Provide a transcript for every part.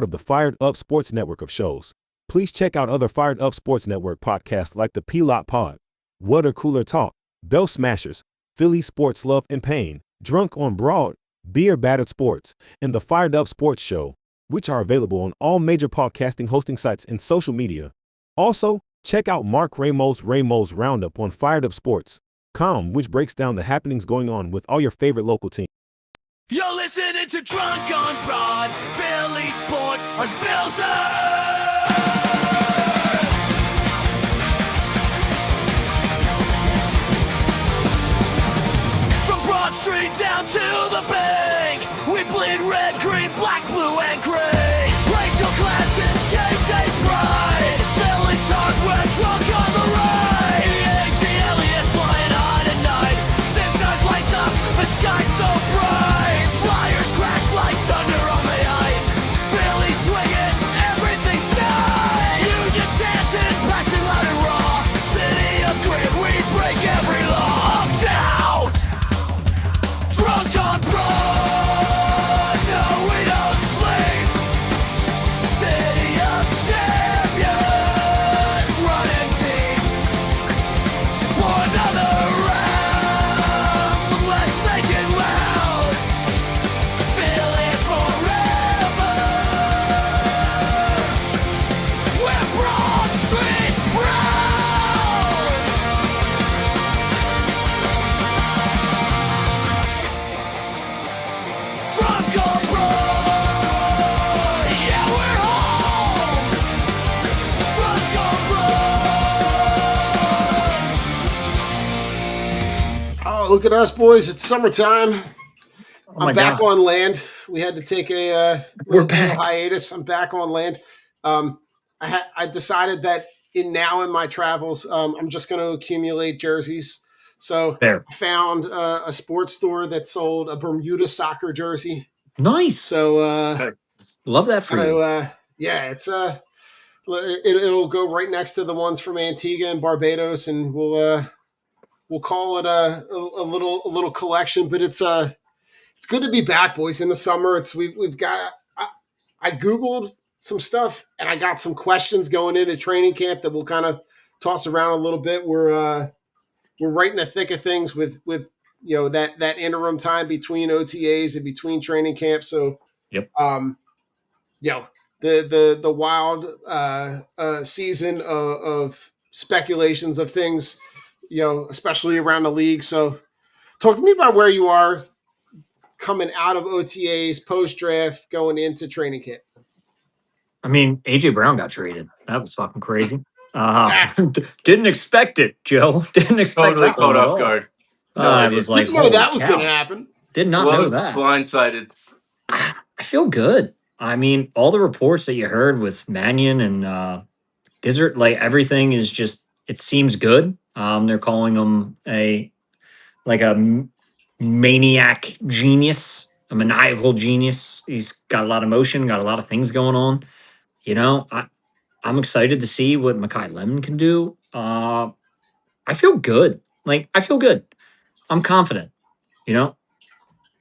of the Fired Up Sports Network of shows. Please check out other Fired Up Sports Network podcasts like the P-Lot Pod, Water Cooler Talk, Bell Smashers, Philly Sports Love and Pain, Drunk on Broad, Beer Battered Sports, and the Fired Up Sports Show, which are available on all major podcasting hosting sites and social media. Also, check out Mark Ramos' Roundup on firedupsports.com, which breaks down the happenings going on with all your favorite local teams. You're listening to Drunk on Broad, Philly Sports Unfiltered! From Broad Street down to the bank, we bleed red, green, black, blue, and gray. Racial classes, game day pride, Philly's hardware, drunk on the ride. A.G. Elliott flying high tonight, Sixers lights up, the sky's so bright. Flyers crash like thunder on the ice, Philly swinging, everything's nice. Union chanting, passion loud and raw, city of grit, we break every law. Down! Drunk on Broad, no we don't sleep. City of champions, running deep. For another round, let's make it loud. Feel it forever. We're Broad Street proud. Drunk on Broad, yeah we're home. Drunk on Broad. Oh, look at us, boys. It's summertime. Oh my I'm back God. on land. We had to take a We're little back. hiatus. I'm back on land. I decided that in my travels, I'm just going to accumulate jerseys. So Fair. I found a sports store that sold a Bermuda soccer jersey. Nice. So Love that for you. yeah, it's it'll go right next to the ones from Antigua and Barbados, and we'll call it a little collection. But it's good to be back, boys. In the summer, we've got. I googled some stuff and I got some questions going into training camp that we'll kind of toss around a little bit. We're right in the thick of things with that interim time between OTAs and between training camp. So Yep. The wild season of speculations of things, especially around the league. So talk to me about where you are coming out of OTAs, post-draft, going into training camp. I mean, AJ Brown got traded. That was fucking crazy. Didn't expect it, Joe. Didn't expect Totally that one caught at off all. guard. I was like, Didn't know holy that was cow. going to happen. Did not know that. Blindsided. I feel good. I mean, all the reports that you heard with Mannion and Gizzard, like everything is just, it seems good. They're calling him a maniac genius, a maniacal genius. He's got a lot of motion, got a lot of things going on. I'm excited to see what Mekhi Lemon can do. I feel good. I feel good. I'm confident.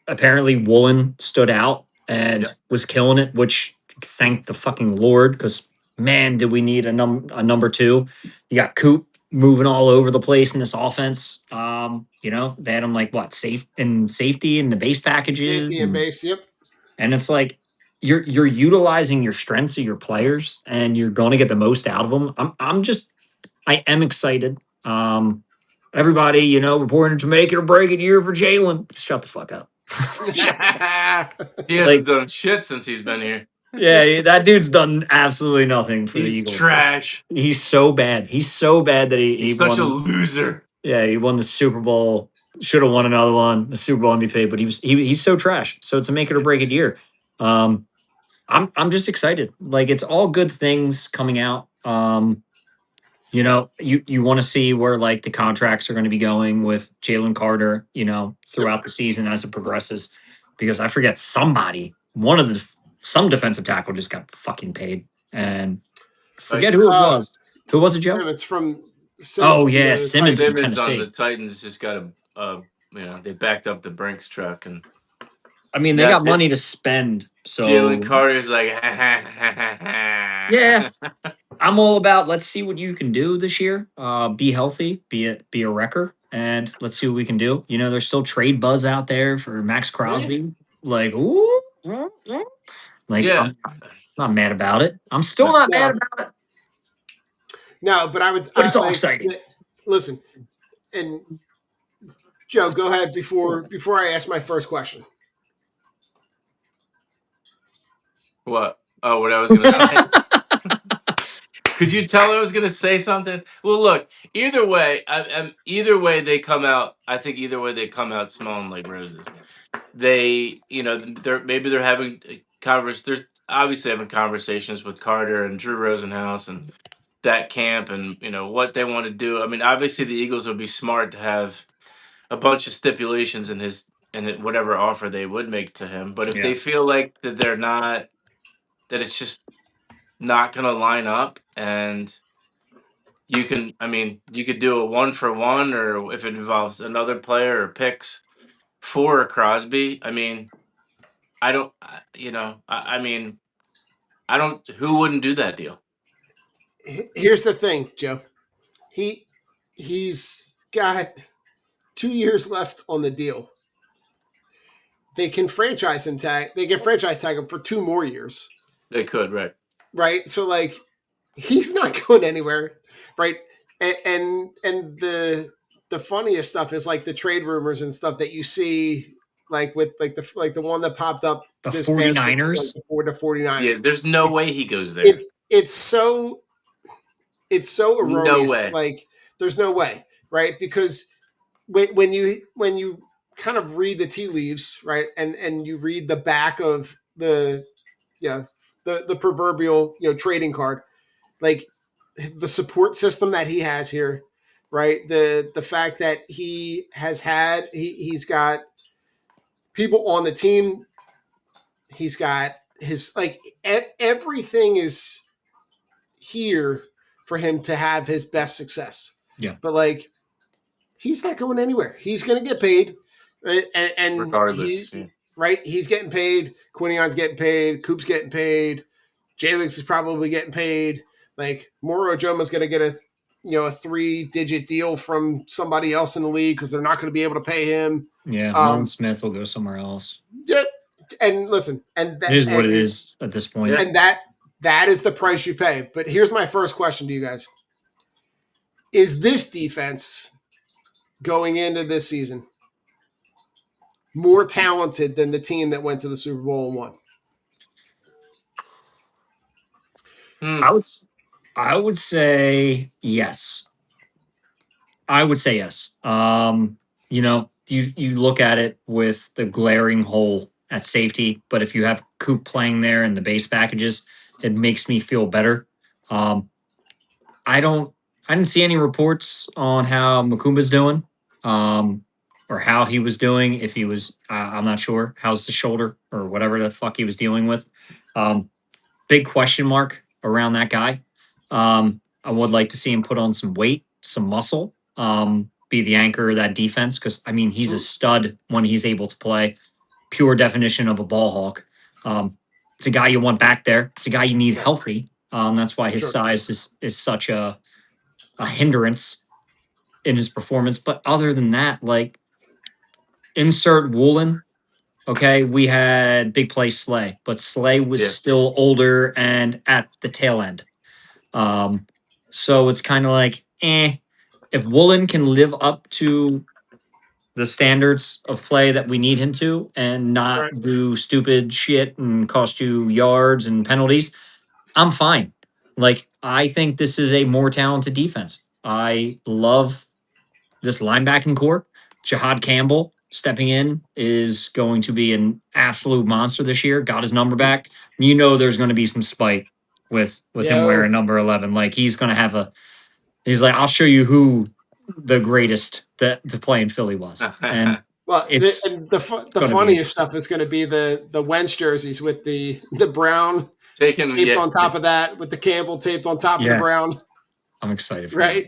Apparently Woolen stood out and was killing it, which thank the fucking Lord, because man, did we need a number two. You got Coop moving all over the place in this offense. They had him safety in the base packages. Safety and base, yep. And it's like you're utilizing your strengths of your players and you're going to get the most out of them. I am excited. Everybody, reporting to make it or break it year for Jalen. Shut the fuck up. He hasn't done shit since he's been here. Yeah, that dude's done absolutely nothing for the Eagles. He's trash. He's so bad. He's so bad that he's such a loser. Yeah, he won the Super Bowl. Should have won another one, the Super Bowl MVP. But he's so trash. So it's a make it or break it year. I'm just excited. It's all good things coming out. You want to see where the contracts are going to be going with Jalen Carter, throughout the season as it progresses, because I forget some defensive tackle just got fucking paid, and forget who it was. Who was it, Joe? It's from Simmons. Simmons on the Titans just got they backed up the Brinks truck and I mean, they Yeah, got money to spend. So Jalen Carter's like, yeah, I'm all about let's see what you can do this year. Be healthy, be a wrecker, and let's see what we can do. You know, there's still trade buzz out there for Max Crosby. Like, ooh, like yeah. I'm not mad about it. I'm still not mad No, about it, no, but but it's all exciting. Listen, and Joe, go ahead before I ask my first question. What? Oh, what I was gonna say. Could you tell I was gonna say something? Well, look. Either way, either way they come out. I think either way they come out smelling like roses. They, they're having There's obviously having conversations with Carter and Drew Rosenhaus and that camp, and what they want to do. I mean, obviously the Eagles would be smart to have a bunch of stipulations in whatever offer they would make to him. But if Yeah. they feel like that it's just not going to line up, and you could do a 1-for-1, or if it involves another player or picks for Crosby. I mean, I don't, I mean, I don't. Who wouldn't do that deal? Here's the thing, Joe. He's got 2 years left on the deal. They can franchise tag him for 2 more years. They could, right? Right? So like he's not going anywhere, right? And the funniest stuff is like the trade rumors and stuff that you see like with like the one that popped up The this past week, 49ers? like the 49ers. Yeah, there's no way he goes there. It's so erroneous. No way. Like there's no way, right? Because when you kind of read the tea leaves, right, and you read the back of the proverbial trading card, like the support system that he has here, right? The fact that he's got people on the team, he's got his everything is here for him to have his best success. Yeah. But like he's not going anywhere. He's going to get paid, right? And Regardless, right? He's getting paid. Quinion's getting paid. Coop's getting paid. Jalix is probably getting paid. Like Moro Joma's going to get a 3-digit deal from somebody else in the league because they're not going to be able to pay him. Yeah, Nolan Smith will go somewhere else. Yeah, and listen, and it is what it is at this point. And that is the price you pay. But here's my first question to you guys: is this defense going into this season more talented than the team that went to the Super Bowl and won? I would say yes. I would say yes. You look at it with the glaring hole at safety, but if you have Coop playing there and the base packages, it makes me feel better. I didn't see any reports on how Makumba's doing, or how he was doing. If he was, I'm not sure. How's the shoulder or whatever the fuck he was dealing with? Big question mark around that guy. I would like to see him put on some weight, some muscle, be the anchor of that defense. Because, I mean, he's a stud when he's able to play. Pure definition of a ball hawk. It's a guy you want back there. It's a guy you need healthy. That's why his size is such a hindrance in his performance. But other than that, like, insert Woolen. Okay, we had big play Slay, but Slay was still older and at the tail end. So it's kind of like, if Woolen can live up to the standards of play that we need him to and not do stupid shit and cost you yards and penalties, I'm fine. Like, I think this is a more talented defense. I love this linebacking core. Jahad Campbell stepping in is going to be an absolute monster this year. Got his number back. You know there's going to be some spite with him wearing number 11. Like, he's going to have he's like, I'll show you who the greatest to play in Philly was. And the funniest stuff is going to be the Wentz jerseys with the brown taped on top of that, with the Campbell taped on top of the brown. I'm excited for that. I'm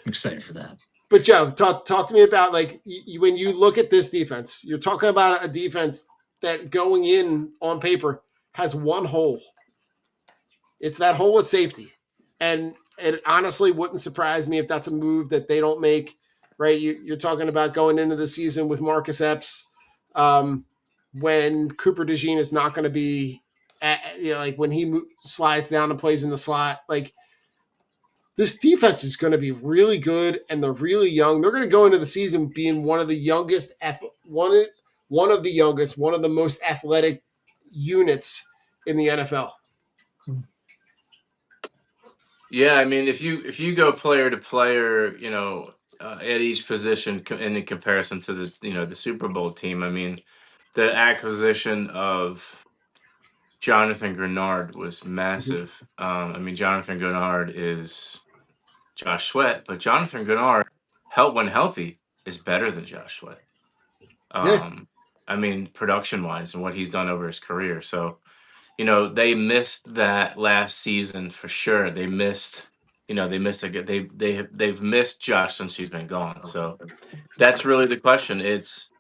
excited for that. But Joe, talk to me about, like, when you look at this defense, you're talking about a defense that going in on paper has one hole. It's that hole at safety. And it honestly wouldn't surprise me if that's a move that they don't make, right? You're talking about going into the season with Marcus Epps when Cooper DeJean is not going to be, like when he slides down and plays in the slot. Like, this defense is going to be really good, and they're really young. They're going to go into the season being one of the most athletic units in the NFL. Yeah, I mean, if you go player to player, at each position in comparison to the Super Bowl team, I mean, the acquisition of Jonathan Grenard was massive. I mean, Jonathan Grenard is Josh Sweat, but Jonathan Grenard, when healthy, is better than Josh Sweat. Yeah. I mean, production wise and what he's done over his career. So, they missed that last season for sure. They've missed Josh since he's been gone. So that's really the question. It's,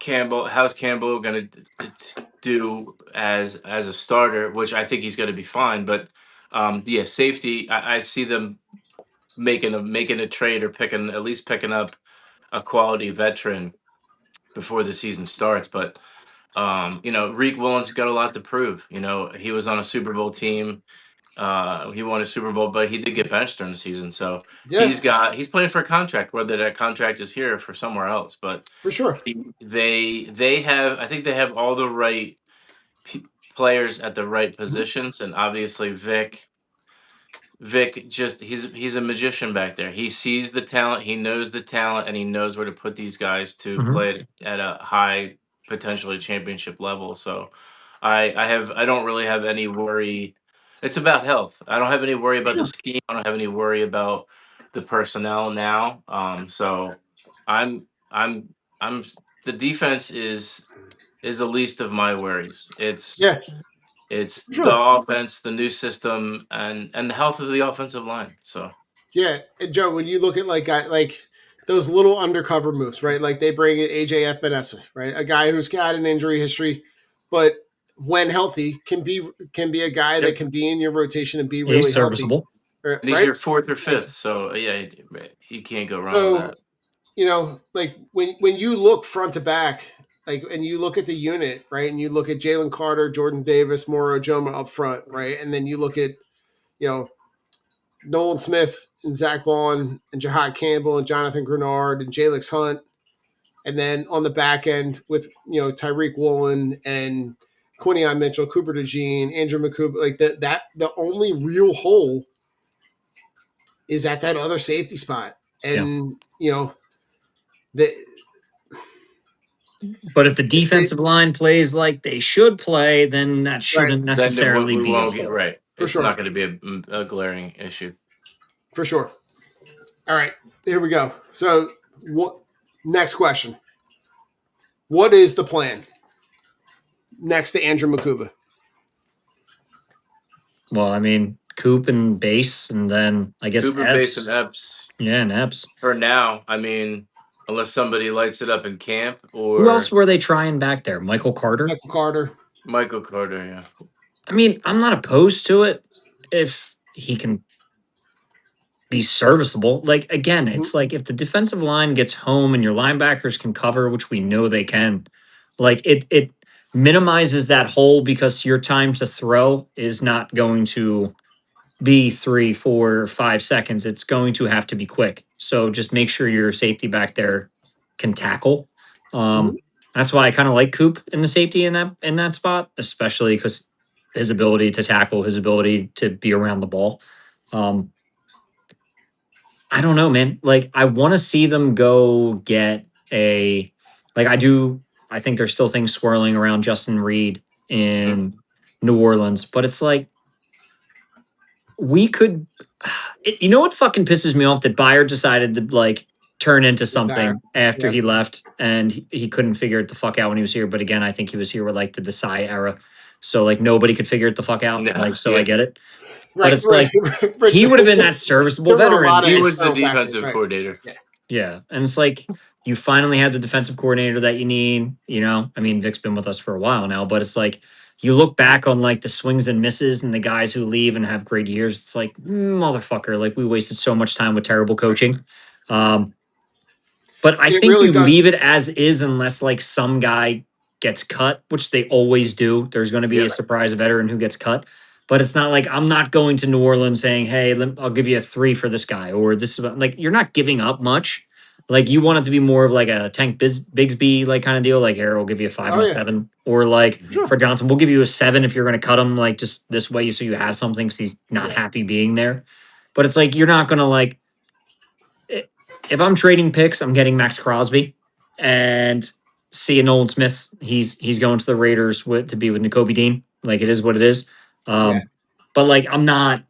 Campbell, how's Campbell going to do as a starter, which I think he's going to be fine. But safety, I see them making a trade or at least picking up a quality veteran before the season starts. But Reek Willen's got a lot to prove. He was on a Super Bowl team. He won a Super Bowl, but he did get benched during the season. So Yeah. he's playing for a contract, whether that contract is here or for somewhere else. But For sure. they have, I think they have all the right players at the right positions, and obviously Vic just he's a magician back there. He sees the talent, he knows the talent, and he knows where to put these guys to play at a high, potentially championship level. So I don't really have any worry. It's about health. I don't have any worry about the scheme. I don't have any worry about the personnel now. So I'm the defense is the least of my worries. It's the offense, the new system, and the health of the offensive line. So yeah, and Joe, when you look at like those little undercover moves, right? Like they bring in AJ Epinesa, right? A guy who's got an injury history, but when healthy can be a guy that can be in your rotation and be really He's serviceable. Healthy. And he's your fourth or fifth, so yeah, you can't go wrong with that. Like when you look front to back, like, and you look at the unit, right, and you look at Jalen Carter, Jordan Davis, Moro Joma up front, right, and then you look at, Nolan Smith and Zach Vaughn and Jahad Campbell and Jonathan Grenard and Jalix Hunt, and then on the back end with Tyreek Woolen and Quinion Mitchell, Cooper DeJean, Andrew McCoop, like that the only real hole is at that other safety spot, and But if the defensive line plays like they should play, then that shouldn't necessarily be a hole. Right. For sure. Not going to be a glaring issue. For sure. All right, here we go. So, next question. What is the plan next to Andrew Makuba? Well, I mean, Coop and Base, and then I guess Cooper, Base, and Epps. Yeah, and Epps. For now, I mean, unless somebody lights it up in camp, or who else were they trying back there? Michael Carter, yeah. I mean, I'm not opposed to it if he can be serviceable. Like, again, it's like if the defensive line gets home and your linebackers can cover, which we know they can, like it minimizes that hole because your time to throw is not going to be 3, 4, 5 seconds. It's going to have to be quick. So just make sure your safety back there can tackle. That's why I kind of like Coop in the safety in that spot, especially because his ability to tackle, his ability to be around the ball. I don't know, man. Like, I want to see them go get I think there's still things swirling around Justin Reed in New Orleans, but it's like, we could, you know what fucking pisses me off? That Bayer decided to turn into something after he left, and he couldn't figure it the fuck out when he was here. But again, I think he was here with the Desai era. So nobody could figure it the fuck out. I get it. But it's he would have been that serviceable veteran. He was the defensive coordinator. Yeah. Yeah, and it's like you finally had the defensive coordinator that you need. I mean, Vic's been with us for a while now, but it's like you look back on like the swings and misses and the guys who leave and have great years. It's like motherfucker, like we wasted so much time with terrible coaching. Um, but I It think really you does. leave it as is unless like some guy gets cut, which they always do. There's going to be Yeah. a surprise veteran who gets cut. But it's not like I'm not going to New Orleans saying, "Hey, I'll give you a 3 for this guy," or this is like you're not giving up much. Like you want it to be more of like a Bigsby like kind of deal. Like here, we'll give you a 5 and Oh a yeah, 7, or like sure. for Johnson, we'll give you a 7 if you're going to cut him like just this way, so you have something because he's not Yeah. happy being there. But it's like you're not going to like if I'm trading picks, I'm getting Max Crosby and seeing Nolan Smith. He's going to the Raiders to be with N'Kobe Dean. Like it is what it is. Yeah. But like I'm not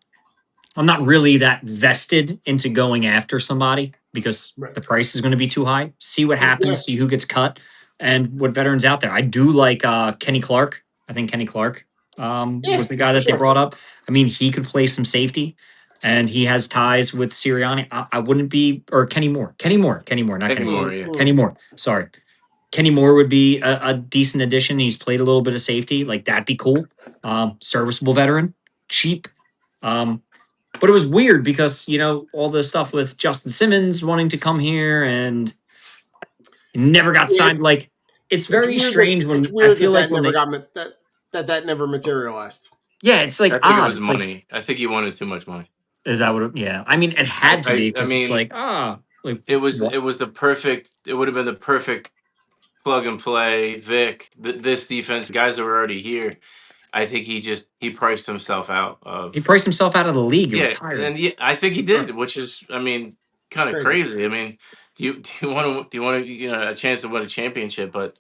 really that vested into going after somebody because Right. the price is going to be too high. See what Yeah. happens, Yeah. see who gets cut, and what veterans out there. I do like Kenny Clark. I think Kenny Clark Yeah, was the guy for that they sure. brought up. I mean, he could play some safety, and he has ties with Sirianni. I wouldn't be or Kenny Moore, not Kenny Moore, Clark, yeah. Kenny Moore. Sorry, Kenny Moore would be a decent addition. He's played a little bit of safety, like that'd be cool. Serviceable veteran, cheap. But it was weird because all the stuff with Justin Simmons wanting to come here and never got Yeah, signed. Like it's very strange it's when I weird feel like that when never they, got that never materialized. yeah, it's like I think it odd. was It's like, money. I think he wanted too much money. is that what? Yeah, I mean, it had to be I because it's mean, like like it was what? the perfect. It would have been the perfect plug and play. Vic, this defense, guys that were already here. I think he priced himself out He of. priced himself out of the league. He Yeah, retired. and yeah, I think he did, which is, I mean, It's kind of crazy. crazy. I mean, do you want to a chance to win a championship? But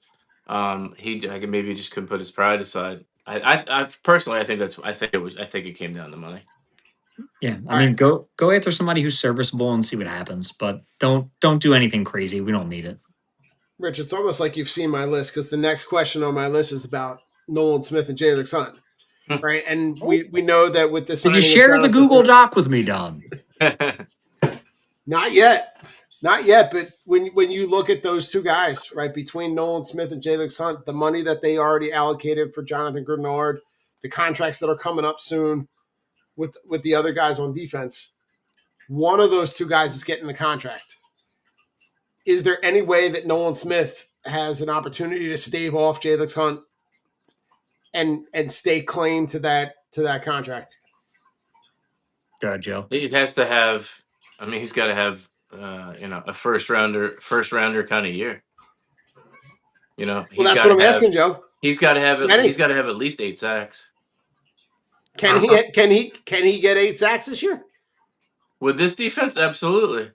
I can maybe just couldn't put his pride aside. I personally I think it came down to money. Yeah, I All mean, right, go after somebody who's serviceable and see what happens, but don't do anything crazy. We don't need it. Rich. It's almost like you've seen my list because the next question on my list is about Nolan Smith and Jalen Hunt, right? And we know that with the Did you signing of share the Jonathan Google Taylor- Doc with me, Don? Not yet. Not yet, but when you look at those two guys, right, between Nolan Smith and Jalen Hunt, the money that they already allocated for Jonathan Grenard, the contracts that are coming up soon with the other guys on defense, one of those two guys is getting the contract. Is there any way that Nolan Smith has an opportunity to stave off Jalen Hunt and stay claim to that contract? Go ahead, Joe. He has to have. I mean, he's got to have a first rounder kind of year. Well, He's that's got what to I'm have. asking, Joe. He's got to have. Kenny. He's got to have at least 8 sacks. Can he get 8 sacks this year? With this defense, absolutely.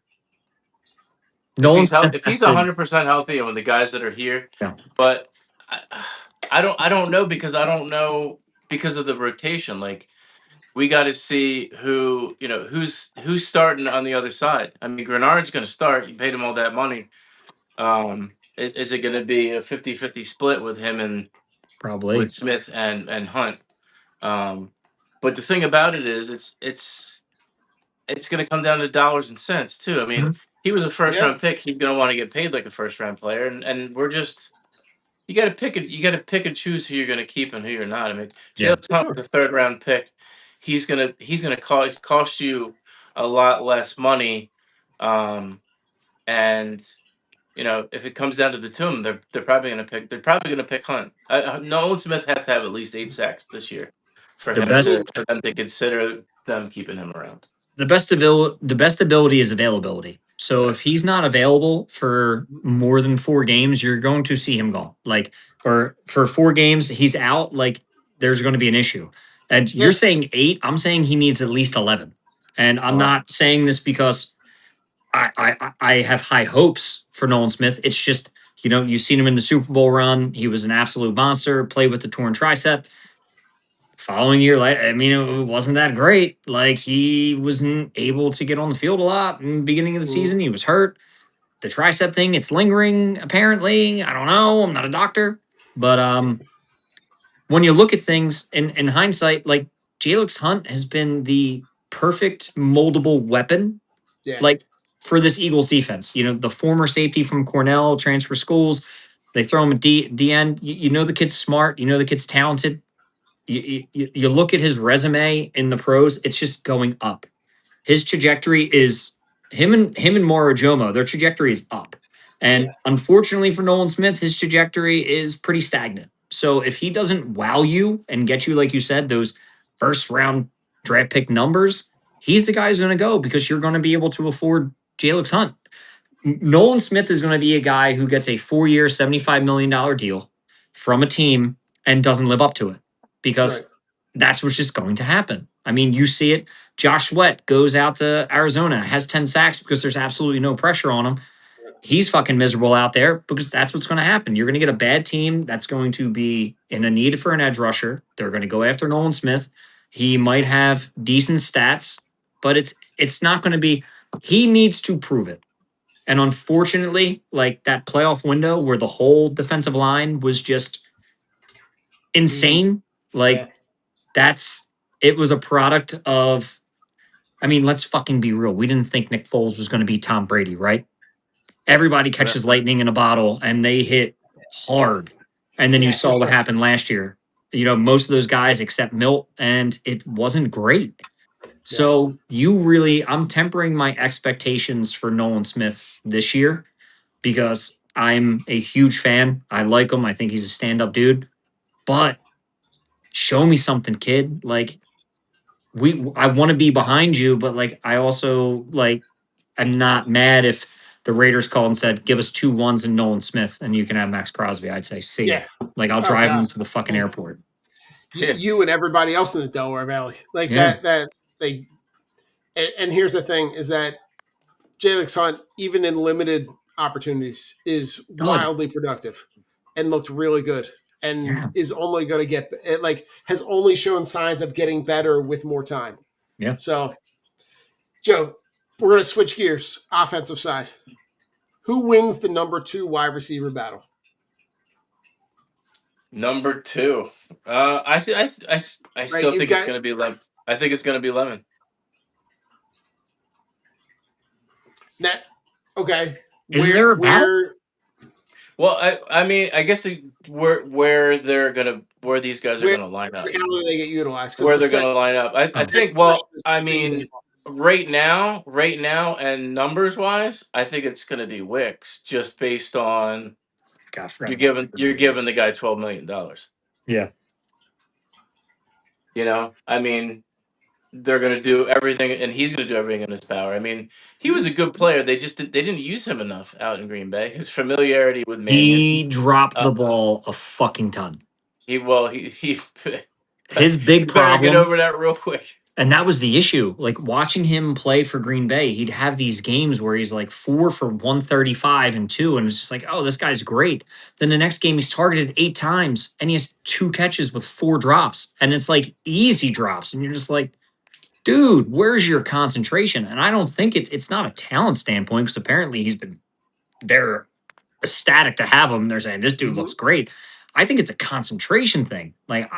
Nolan If he's 100% healthy and with the guys that are here, Yeah. but I don't know because I don't know because of the rotation. Like we got to see who's starting on the other side. I mean, Grenard's going to start. You paid him all that money. Is it going to be a 50-50 split with him and Probably. with Smith and Hunt? But the thing about it is, it's going to come down to dollars and cents too. I mean, he was a first round pick. He's going to want to get paid like a first round player, and we're just you got to pick and choose who you're going to keep and who you're not. I mean, Jalen Hunt, the 3rd round pick, he's gonna cost you a lot less money, and if it comes down to the two of them, they're probably going to pick Hunt. Nolan Smith has to have at least 8 sacks this year for The him best- for them to consider them keeping him around. The best ability is availability. So if he's not available for more than 4 games, you're going to see him gone. Like, or for 4 games, he's out. Like, there's going to be an issue. And you're saying 8. I'm saying he needs at least 11. And I'm not saying this because I have high hopes for Nolan Smith. It's just you've seen him in the Super Bowl run. He was an absolute monster. Played with the torn tricep. Following year, I mean, it wasn't that great. Like he wasn't able to get on the field a lot in the beginning of the season. He was hurt. The tricep thing, it's lingering. Apparently, I don't know. I'm not a doctor, but when you look at things in hindsight, like Jalen Hunt has been the perfect moldable weapon. Yeah. Like for this Eagles defense. You know, the former safety from Cornell, transfer schools, they throw him at DN. You know the kid's smart. You know the kid's talented. You look at his resume in the pros, it's just going up. His trajectory is him and Moro Jomo, their trajectory is up. And Yeah. unfortunately for Nolan Smith, his trajectory is pretty stagnant. So if he doesn't wow you and get you, like you said, those first round draft pick numbers, he's the guy who's going to go because you're going to be able to afford Jalix Hunt. Nolan Smith is going to be a guy who gets a 4-year, $75 million deal from a team and doesn't live up to it because Right. that's what's just going to happen. I mean, you see it. Josh Sweat goes out to Arizona, has 10 sacks because there's absolutely no pressure on him. He's fucking miserable out there because that's what's going to happen. You're going to get a bad team that's going to be in a need for an edge rusher. They're going to go after Nolan Smith. He might have decent stats, but it's not going to be. He needs to prove it. And unfortunately, like that playoff window where the whole defensive line was just insane, like it was a product of, I mean, let's fucking be real. We didn't think Nick Foles was going to be Tom Brady, right? Everybody catches lightning in a bottle and they hit hard. And then you saw what happened last year. You know, most of those guys except Milt, and it wasn't great. So I'm tempering my expectations for Nolan Smith this year because I'm a huge fan. I like him. I think he's a stand-up dude. But show me something, kid. Like I want to be behind you, but like I also like I'm not mad if the Raiders called and said, "Give us 2 1s and Nolan Smith, and you can have Max Crosby." I'd say, "See ya." Like I'll drive him to the fucking airport. You and everybody else in the Delaware Valley, like that they. And here's the thing: is that Jalix Hunt, even in limited opportunities, is wildly productive and looked really good, and is only going to get has only shown signs of getting better with more time. Yeah. So, Joe, we're going to switch gears. Offensive side, who wins the number 2 wide receiver battle? Number 2, I still think it's going to be Lemon. I think it's going to be Lemon. Okay. Is there a battle? Well, I mean, I guess where these guys are going to line up. How do they get utilized? Where they're going to line up. I think. Well, I mean, right now, and numbers wise, I think it's going to be Wicks, just based on you're giving the guy $12 million. Yeah. You know, I mean, they're going to do everything, and he's going to do everything in his power. I mean, he was a good player. They didn't use him enough out in Green Bay. His familiarity with Mannion. He dropped the ball a fucking ton. His big problem. Get over that real quick. And that was the issue. Like watching him play for Green Bay, he'd have these games where he's like 4 for 135 and 2, and it's just like, oh, this guy's great. Then the next game he's targeted 8 times and he has 2 catches with 4 drops, and it's like easy drops, and you're just like, dude, where's your concentration? And I don't think it's not a talent standpoint because apparently they're ecstatic to have him. They're saying this dude looks great. I think it's a concentration thing. Like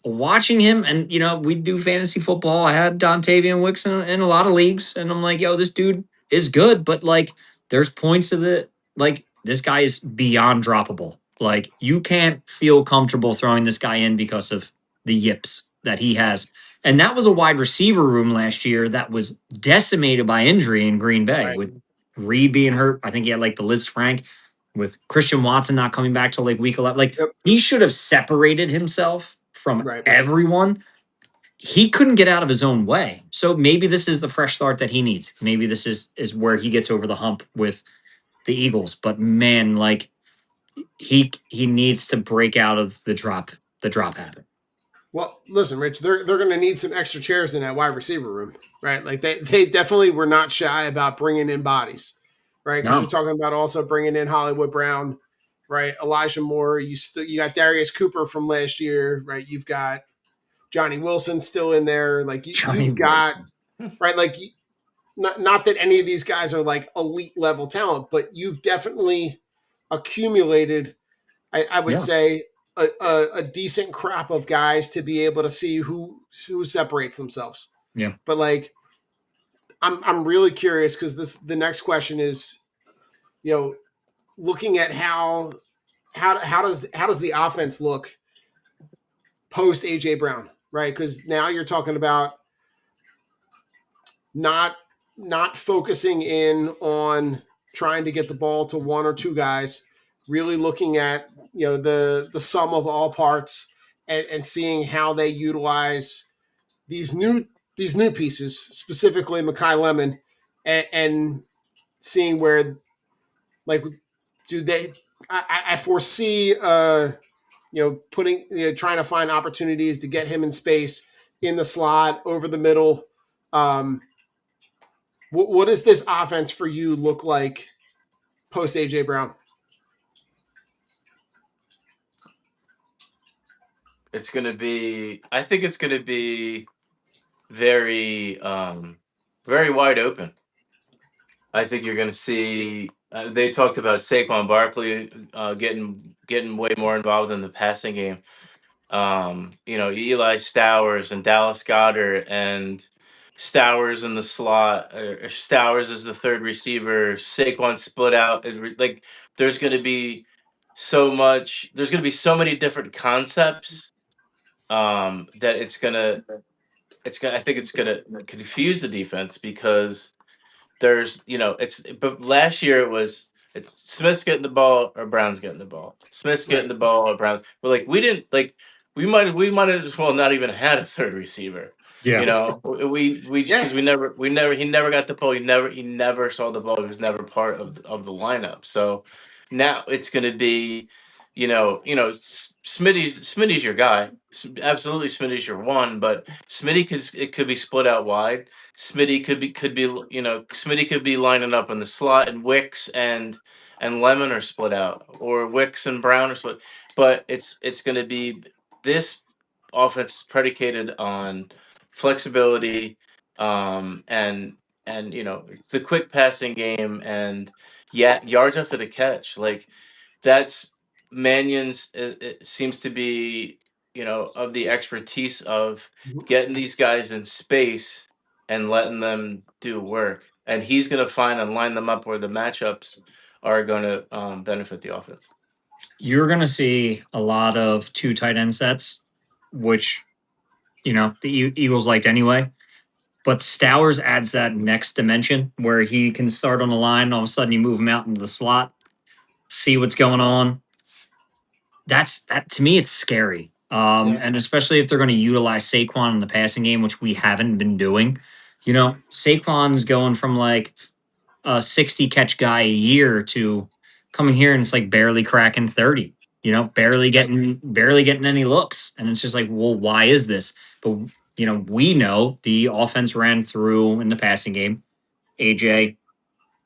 watching him, and you know, we do fantasy football. I had Dontavian Wicks in a lot of leagues, and I'm like, yo, this dude is good, but like there's points of this guy is beyond droppable. Like you can't feel comfortable throwing this guy in because of the yips that he has. And that was a wide receiver room last year that was decimated by injury in Green Bay with Reed being hurt. I think he had like the Liz Frank, with Christian Watson not coming back till like week 11. Like he should have separated himself from everyone. He couldn't get out of his own way. So maybe this is the fresh start that he needs. Maybe this is where he gets over the hump with the Eagles. But man, like he needs to break out of the drop habit. Well, listen, Rich, they're going to need some extra chairs in that wide receiver room, right? Like they definitely were not shy about bringing in bodies, right? Because you're talking about also bringing in Hollywood Brown, right? Elijah Moore. You got Darius Cooper from last year, right? You've got Johnny Wilson still in there. Like you've got, right? Like not that any of these guys are like elite level talent, but you've definitely accumulated, I would say, a decent crop of guys to be able to see who separates themselves. Yeah. But like, I'm really curious because the next question is, looking at how does the offense look post AJ Brown, right? Because now you're talking about not focusing in on trying to get the ball to one or two guys, really looking at the sum of all parts and seeing how they utilize these new pieces, specifically Makai Lemon, and seeing where, like, do they? I foresee putting trying to find opportunities to get him in space in the slot over the middle. What does this offense for you look like post AJ Brown? It's gonna be. I think it's gonna be very, very wide open. I think you're gonna see. They talked about Saquon Barkley getting way more involved in the passing game. Eli Stowers and Dallas Goddard and Stowers in the slot, or Stowers as the third receiver, Saquon split out. Like there's going to be there's going to be so many different concepts that I think it's going to confuse the defense because but last year Smith's getting the ball or Brown's getting the ball. Smith's getting Right. the ball or Brown. But we might have as well not even had a third receiver. We because Yeah. he never got the ball. He never saw the ball. He was never part of the lineup. So now it's going to be, Smitty's your guy. Absolutely, Smitty's your one. But it could be split out wide. Smitty could be lining up in the slot, and Wicks and Lemon are split out, or Wicks and Brown are split. But it's going to be this offense is predicated on flexibility, and the quick passing game and yards after the catch. Like that's Mannion's. It seems to be of the expertise of getting these guys in space and letting them do work. And he's going to find and line them up where the matchups are going to benefit the offense. You're going to see a lot of two tight end sets, which, the Eagles liked anyway. But Stowers adds that next dimension where he can start on the line. All of a sudden, you move him out into the slot, see what's going on. That to me, it's scary. And especially if they're going to utilize Saquon in the passing game, which we haven't been doing. Saquon's going from like a 60 catch guy a year to coming here and it's like barely cracking 30. Barely getting any looks, and it's just like, well, why is this? But we know the offense ran through in the passing game, AJ,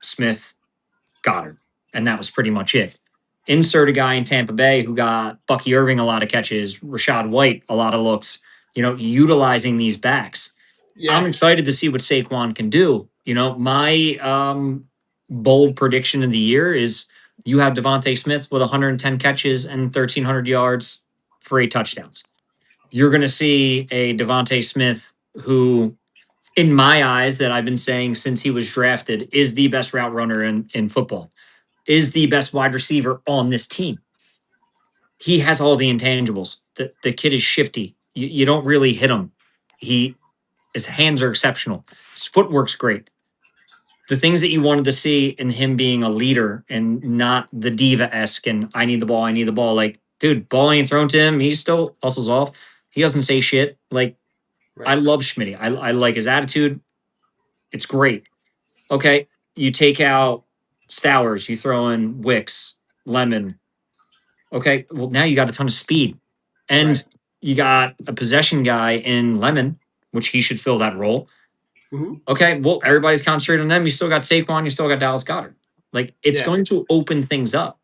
Smith, Goddard, and that was pretty much it. Insert a guy in Tampa Bay who got Bucky Irving a lot of catches, Rashad White a lot of looks, utilizing these backs. Yeah. I'm excited to see what Saquon can do. My bold prediction of the year is you have Devontae Smith with 110 catches and 1,300 yards for 8 touchdowns. You're going to see a Devontae Smith who, in my eyes, that I've been saying since he was drafted, is the best route runner in football, is the best wide receiver on this team. He has all the intangibles. The kid is shifty. You don't really hit him. His hands are exceptional. His footwork's great. The things that you wanted to see in him being a leader and not the diva-esque and I need the ball. Like, dude, ball ain't thrown to him. He still hustles off. He doesn't say shit. Like, right. I love Schmitty. I like his attitude. It's great. Okay, you take out Stowers. You throw in Wicks, Lemon. Okay, well, now you got a ton of speed. And you got a possession guy in Lemon, which he should fill that role. Mm-hmm. Okay, well, everybody's concentrated on them. You still got Saquon. You still got Dallas Goddard. Like, it's going to open things up.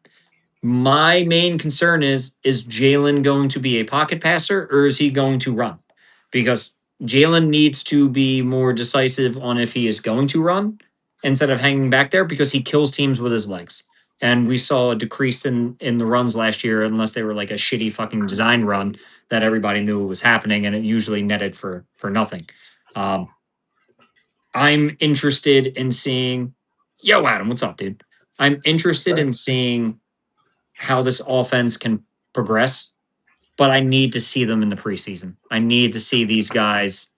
My main concern is Jalen going to be a pocket passer or is he going to run? Because Jalen needs to be more decisive on if he is going to run instead of hanging back there because he kills teams with his legs. And we saw a decrease in the runs last year unless they were like a shitty fucking design run that everybody knew was happening and it usually netted for nothing. I'm interested in seeing. Yo, Adam, what's up, dude? I'm interested in seeing how this offense can progress, but I need to see them in the preseason. I need to see these guys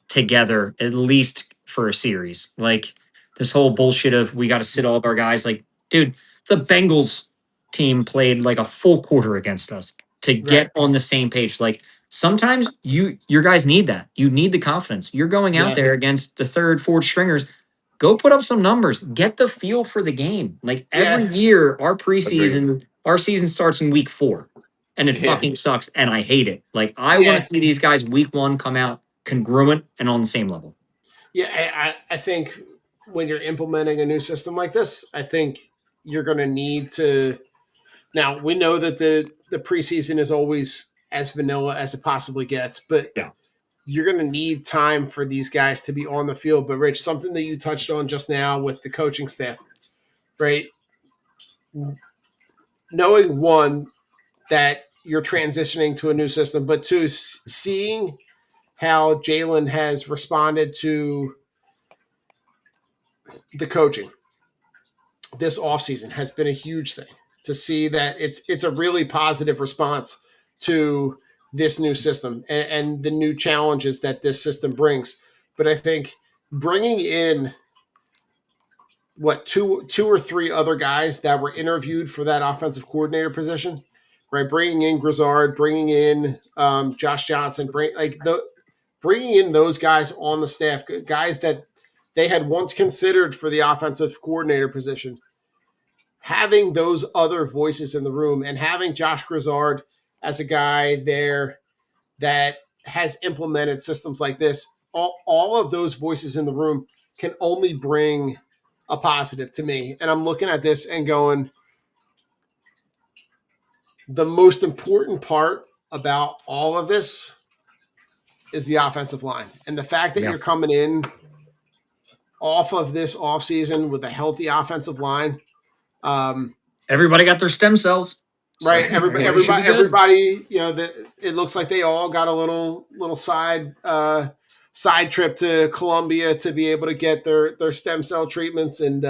together at least for a series. Like this whole bullshit of we got to sit all of our guys. Like, dude, the Bengals team played like a full quarter against us to get on the same page. Like sometimes your guys need that. You need the confidence. You're going out there against the third, fourth stringers. Go put up some numbers. Get the feel for the game. Like every year, our preseason, our season starts in week 4. And it fucking sucks. And I hate it. Like I want to see these guys week 1 come out congruent and on the same level. Yeah, I think when you're implementing a new system like this, I think you're going to need to. Now we know that the preseason is always as vanilla as it possibly gets, but you're going to need time for these guys to be on the field. But Rich, something that you touched on just now with the coaching staff, right? Knowing one that you're transitioning to a new system, but two, seeing how Jalen has responded to the coaching this offseason has been a huge thing to see that it's a really positive response to this new system and the new challenges that this system brings. But I think bringing in two or three other guys that were interviewed for that offensive coordinator position, right? Bringing in Grizzard, bringing in Josh Johnson, bringing in those guys on the staff, guys that they had once considered for the offensive coordinator position. Having those other voices in the room and having Josh Grizzard as a guy there that has implemented systems like this, all of those voices in the room can only bring a positive to me. And I'm looking at this and going, the most important part about all of this is the offensive line. And the fact that you're coming in off of this offseason with a healthy offensive line. Everybody got their stem cells. Right. So everybody, it looks like they all got a little side trip to Colombia to be able to get their stem cell treatments. And,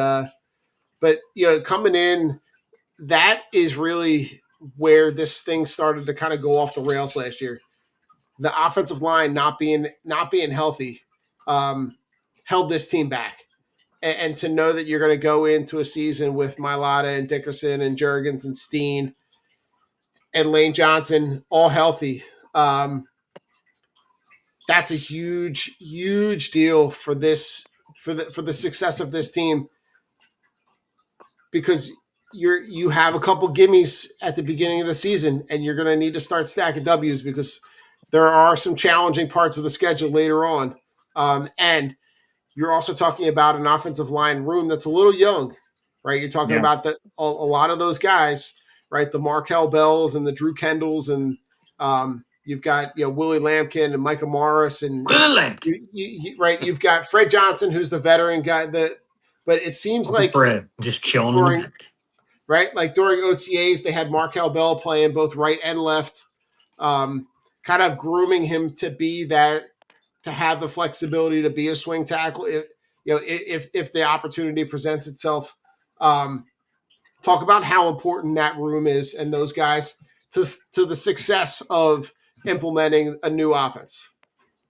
but coming in, that is really where this thing started to kind of go off the rails last year. The offensive line not being healthy held this team back. And to know that you're going to go into a season with Mailata and Dickerson and Juergens and Steen and Lane Johnson all healthy, that's a huge, huge deal for this for the success of this team, because you have a couple gimmies at the beginning of the season, and you're going to need to start stacking W's because there are some challenging parts of the schedule later on, and you're also talking about an offensive line room that's a little young, right? You're talking about a lot of those guys, right? The Markel Bells and the Drew Kendalls, and you've got Willie Lampkin and Micah Morris, and right. You've got Fred Johnson, who's the veteran guy. But it seems like Fred just chilling in the back. Right, like during OTAs, they had Markel Bell playing both right and left, kind of grooming him to be that. To have the flexibility to be a swing tackle, if the opportunity presents itself. Talk about how important that room is and those guys to the success of implementing a new offense.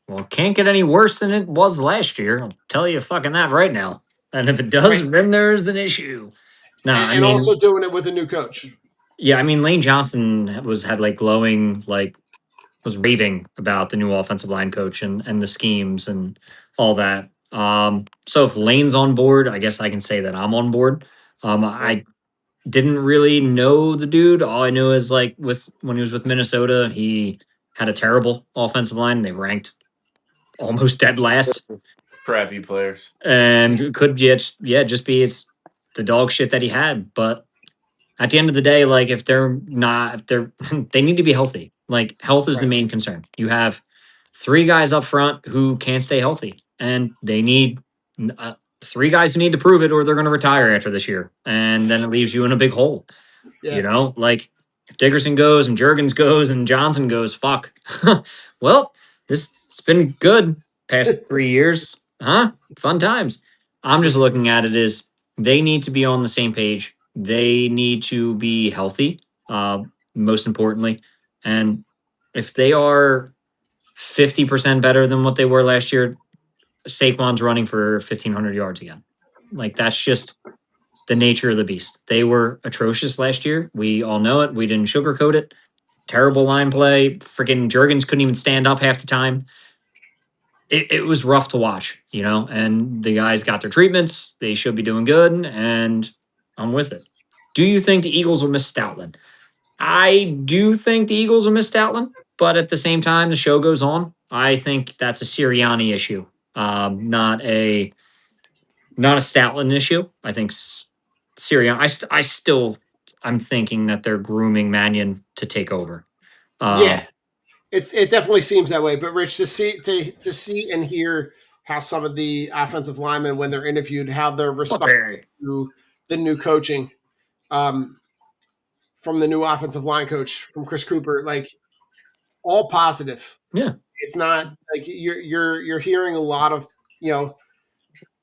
Well, it can't get any worse than it was last year. I'll tell you fucking that right now. And if it does, then there's an issue. And also doing it with a new coach. Yeah, I mean, Lane Johnson had glowing, was raving about the new offensive line coach and the schemes and all that. So if Lane's on board, I guess I can say that I'm on board. I didn't really know the dude. All I knew is when he was with Minnesota, he had a terrible offensive line. They ranked almost dead last. Crappy players. And it could just be it's the dog shit that he had. But at the end of the day, if they need to be healthy. Health is the main concern. You have 3 guys up front who can't stay healthy, and they need 3 guys who need to prove it, or they're going to retire after this year, and then it leaves you in a big hole. Yeah. If Dickerson goes and Juergens goes and Johnson goes, fuck. Well, it's been good past 3 years. Fun times. I'm just looking at it as they need to be on the same page. They need to be healthy, most importantly. And if they are 50% better than what they were last year, Saquon's running for 1,500 yards again. Like, that's just the nature of the beast. They were atrocious last year. We all know it. We didn't sugarcoat it. Terrible line play. Freaking Jurgens couldn't even stand up half the time. It was rough to watch, and the guys got their treatments. They should be doing good, and I'm with it. Do you think the Eagles will miss Stoutland? I do think the Eagles will miss Stoutland, but at the same time, the show goes on. I think that's a Sirianni issue, not a Stoutland issue. I think Sirianni. I'm thinking that they're grooming Mannion to take over. Yeah, it definitely seems that way. But Rich, to see and hear how some of the offensive linemen, when they're interviewed, how they're responding to the new coaching, from the new offensive line coach, from Chris Cooper, like all positive. Yeah, it's not like you're hearing a lot of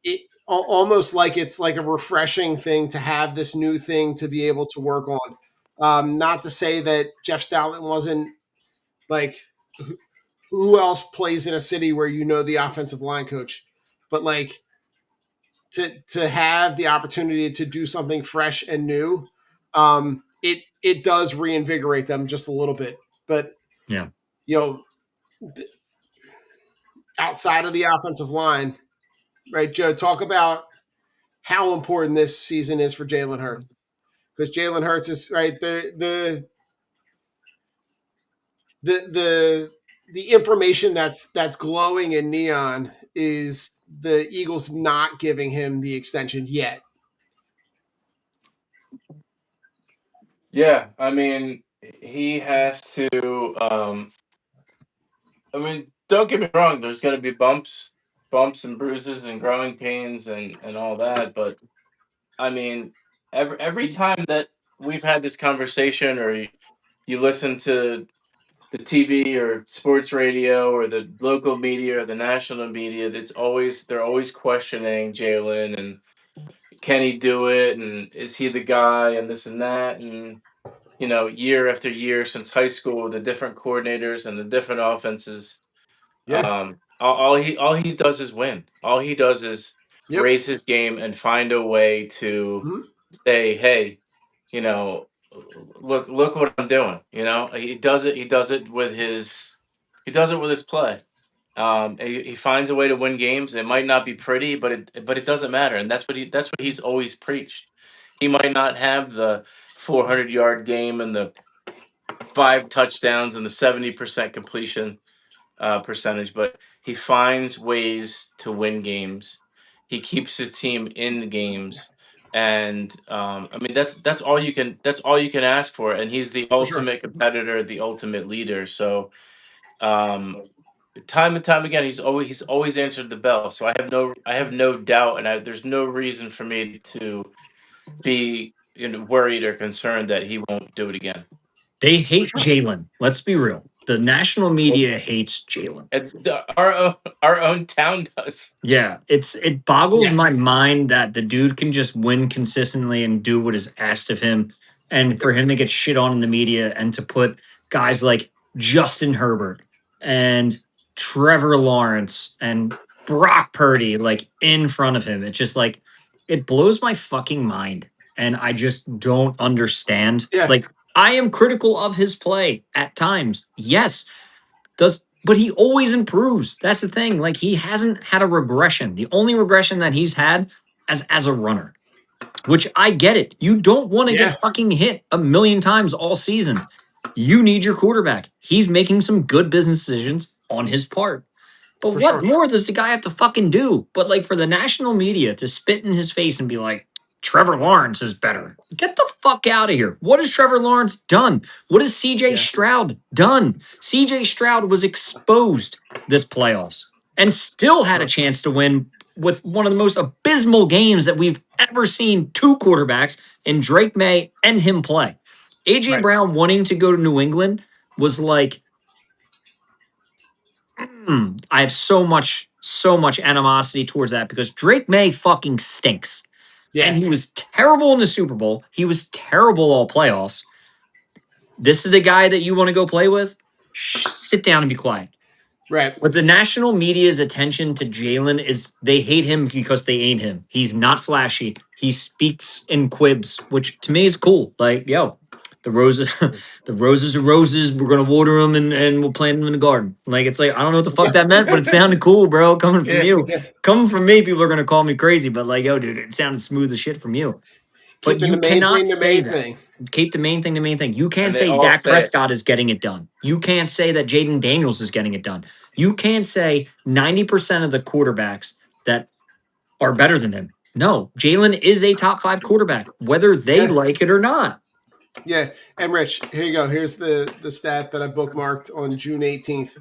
it almost like it's like a refreshing thing to have this new thing to be able to work on. Not to say that Jeff Stoutland wasn't like who else plays in a city where the offensive line coach, but like to have the opportunity to do something fresh and new, it does reinvigorate them just a little bit. But yeah, outside of the offensive line, right, Joe, talk about how important this season is for Jalen Hurts, because Jalen Hurts is right the information that's glowing in neon is the Eagles not giving him the extension yet. Yeah, I mean, he has to. I mean, don't get me wrong. There's going to be bumps and bruises and growing pains and all that. But I mean, every time that we've had this conversation, or you listen to the TV or sports radio or the local media or the national media, they're always questioning Jalen and can he do it and is he the guy and this and that, and year after year since high school with the different coordinators and the different offenses. Yeah. All he does is win. All he does is Yep. raise his game and find a way to Mhm. say, "Hey, you know, look what I'm doing." He does it. He does it with his. He does it with his play. He finds a way to win games. It might not be pretty, but it doesn't matter, and that's what he's always preached. He might not have the 400-yard game and the 5 touchdowns and the 70% completion percentage, but he finds ways to win games. He keeps his team in the games, and I mean that's all you can ask for. And he's the For sure. ultimate competitor, the ultimate leader. So um, time and time again, he's always answered the bell. So I have no doubt, and there's no reason for me to be worried or concerned that he won't do it again. they hate sure. Jalen. Let's be real. The national media hates Jalen. And our own town does. Yeah, it boggles Yeah. my mind that the dude can just win consistently and do what is asked of him, and for him to get shit on in the media and to put guys like Justin Herbert and Trevor Lawrence and Brock Purdy like in front of him. It just like it blows my fucking mind, and I just don't understand. Yeah. Like, I am critical of his play at times. Yes, but he always improves. That's the thing. Like, he hasn't had a regression. The only regression that he's had as a runner, which I get it. You don't want to Yeah. get fucking hit a million times all season. You need your quarterback. He's making some good business decisions on his part. But For what sure. more does the guy have to fucking do? But like, for the national media to spit in his face and be like, Trevor Lawrence is better. Get the fuck out of here. What has Trevor Lawrence done? What has CJ Yeah. Stroud done? CJ Stroud was exposed this playoffs and still had a chance to win with one of the most abysmal games that we've ever seen two quarterbacks in Drake May and him play. AJ Right. Brown wanting to go to New England was like, I have so much so much animosity towards that because Drake May fucking stinks. Yeah. And he was terrible in the Super Bowl. He was terrible all playoffs. This is the guy that you want to go play with? Sit down and be quiet. Right. But the national media's attention to Jalen is they hate him because they ain't him. He's not flashy. He speaks in quibs, which to me is cool. Like, yo, the roses, the roses are roses. We're gonna water them and we'll plant them in the garden. Like, it's like I don't know what the fuck that meant, but it sounded cool, bro. Coming from you, coming from me, people are gonna call me crazy. But like, yo, dude, it sounded smooth as shit from you. But Keeping you the main cannot thing the say main that. thing. Keep the main thing the main thing. You can't And they say all Dak say it. Prescott is getting it done. You can't say that Jaden Daniels is getting it done. You can't say 90% of the quarterbacks that are better than him. No, Jalen is a top 5 quarterback, whether they Yeah. like it or not. Yeah. And Rich, here you go. Here's the stat that I bookmarked on June 18th.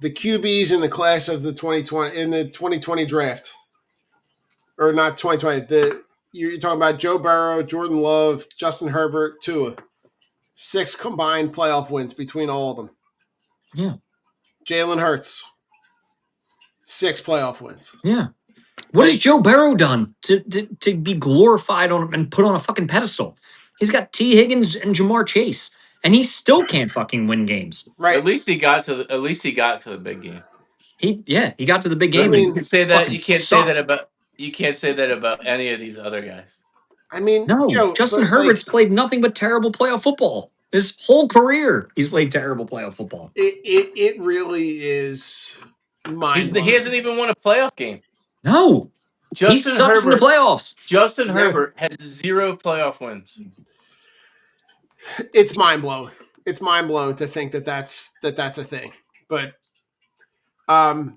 The QBs in the class of the 2020 draft. Or not 2020. You're talking about Joe Burrow, Jordan Love, Justin Herbert, Tua. 6 combined playoff wins between all of them. Yeah. Jalen Hurts. 6 playoff wins. Yeah. What has Like- Joe Burrow done to be glorified on and put on a fucking pedestal? He's got T. Higgins and Jamar Chase, and he still can't fucking win games. Right. At least he got to the big game. He got to the big game. I mean, You can say that. fucking You can't sucked. say that about any of these other guys. I mean, No, Joe, Justin but, Herbert's like, played nothing but terrible playoff football. His whole career, he's played terrible playoff football. it really is mind. He hasn't even won a playoff game. No, he Justin sucks in the Herbert. playoffs. Justin Yeah. Herbert has 0 playoff wins. It's mind blowing. It's mind blowing to think that that's a thing. But, all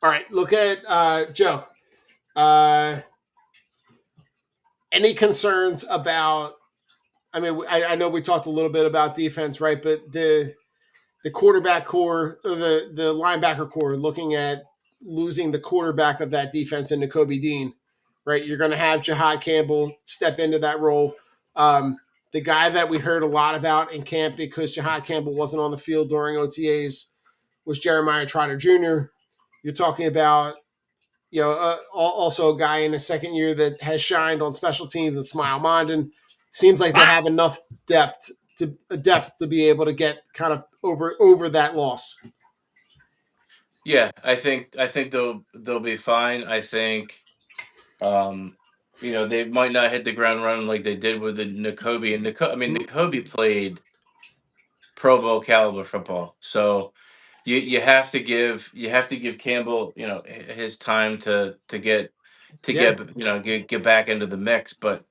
right. Look at Joe. Any concerns about? I mean, I know we talked a little bit about defense, right? But the quarterback core, or the linebacker core, looking at losing the quarterback of that defense in Nakobe Dean, right? You're going to have Jahad Campbell step into that role. The guy that we heard a lot about in camp because Jahad Campbell wasn't on the field during OTAs was Jeremiah Trotter Jr. You're talking about, also a guy in his second year that has shined on special teams and Smile Mondon. Seems like they have enough depth to be able to get kind of over that loss. Yeah, I think they'll be fine. I think, they might not hit the ground running like they did with the Nakobe. And Nakobe played Pro Bowl caliber football, so you have to give Campbell his time to get back into the mix. But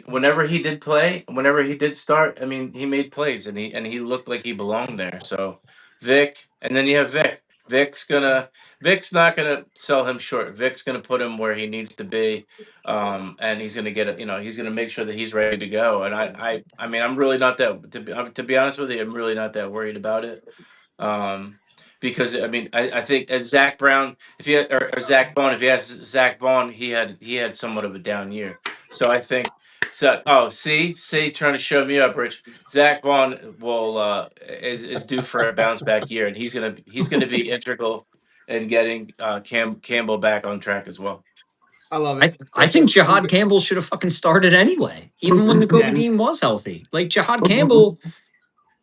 whenever he did start, he made plays and he looked like he belonged there. So Vic, and then you have Vic. Vic's not gonna sell him short. Vic's gonna put him where he needs to be, and he's gonna get it. He's gonna make sure that he's ready to go. And I'm really not that. To be honest with you, I'm really not that worried about it. Because I think as Zach Brown, or Zach Bond, if you ask Zach Bond, he had somewhat of a down year. So I think so. Oh, see, trying to show me up, Rich. Zach Bond is due for a bounce back year, and he's gonna be integral in getting Campbell back on track as well. I love it. I think Jahad Campbell should have fucking started anyway, even when Nakobe Dean was healthy. Like Jahad Campbell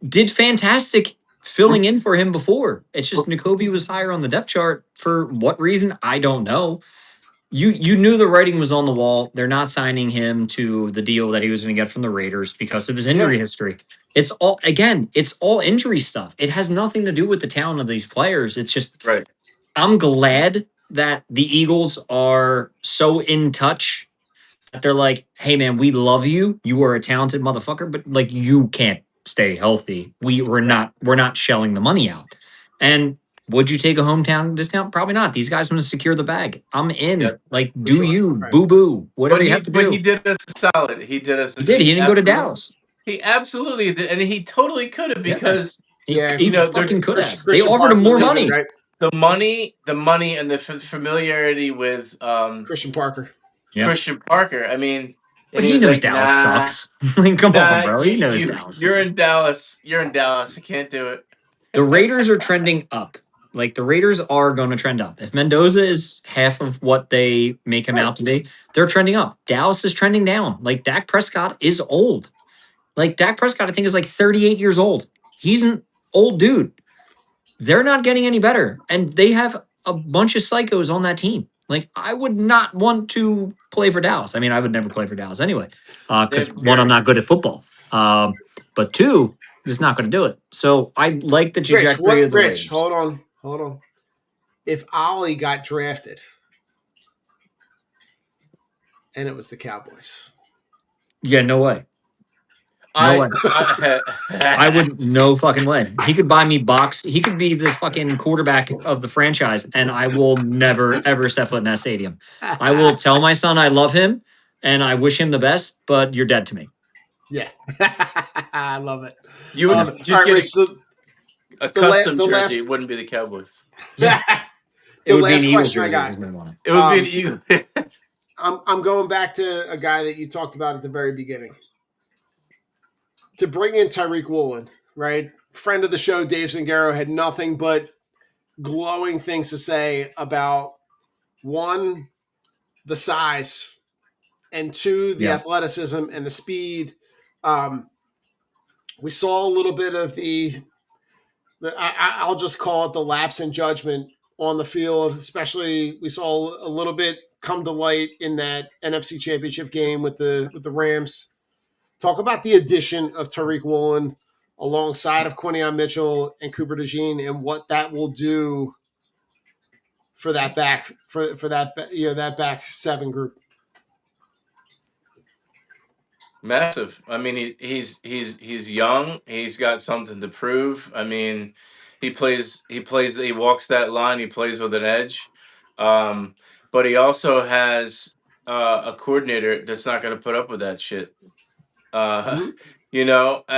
did fantastic filling in for him before. It's just Nakobe was higher on the depth chart for what reason? I don't know. You knew the writing was on the wall. They're not signing him to the deal that he was going to get from the Raiders because of his injury history. It's all injury stuff. It has nothing to do with the talent of these players. It's just right. I'm glad that the Eagles are so in touch that they're like, hey man, we love you. You are a talented motherfucker, but like you can't stay healthy. We're not shelling the money out. And would you take a hometown discount? Probably not. These guys want to secure the bag. I'm in. Yeah, like, do sure. you Right. boo boo whatever you have to do. But he did us a solid. He did us. He did. He didn't go to Dallas. He absolutely did, and he totally could have because He Yeah, fucking could have. They Christian offered him more Parker, money. right? the money, and the familiarity with Christian Parker. Yeah. Christian Parker. But he knows Dallas sucks. Like, come on, bro. He knows Dallas. You're in Dallas. I can't do it. The Raiders are trending up. Like the Raiders are going to trend up. If Mendoza is half of what they make him out to be, they're trending up. Dallas is trending down. Like Dak Prescott is old. Like Dak Prescott, I think is like 38 years old. He's an old dude. They're not getting any better, and they have a bunch of psychos on that team. Like I would not want to play for Dallas. I mean, I would never play for Dallas anyway, because one, I'm not good at football. But two, just not going to do it. So I like the trajectory of the Raiders. Hold on. If Ollie got drafted and it was the Cowboys, Yeah, no way. I would no fucking way. He could buy me box. He could be the fucking quarterback of the franchise, and I will never ever step foot in that stadium. I will tell my son I love him and I wish him the best, but you're dead to me. Yeah, I love it. You would just right, get a custom jersey. last... It wouldn't be the Cowboys. Yeah. It would be an Eagles jersey. It would be an Eagles. I'm going back to a guy that you talked about at the very beginning. To bring in Tariq Woolen, right? Friend of the show, Dave Zingaro, had nothing but glowing things to say about, one, the size, and two, the athleticism and the speed. We saw a little bit of I'll just call it the lapse in judgment on the field, especially we saw a little bit come to light in that NFC Championship game with the Rams. Talk about the addition of Tariq Woolen alongside of Quinion Mitchell and Cooper DeJean and what that will do for that back that back seven group. Massive. I mean, he's young. He's got something to prove. I mean, he walks that line. He plays with an edge. But he also has a coordinator that's not going to put up with that shit. He knows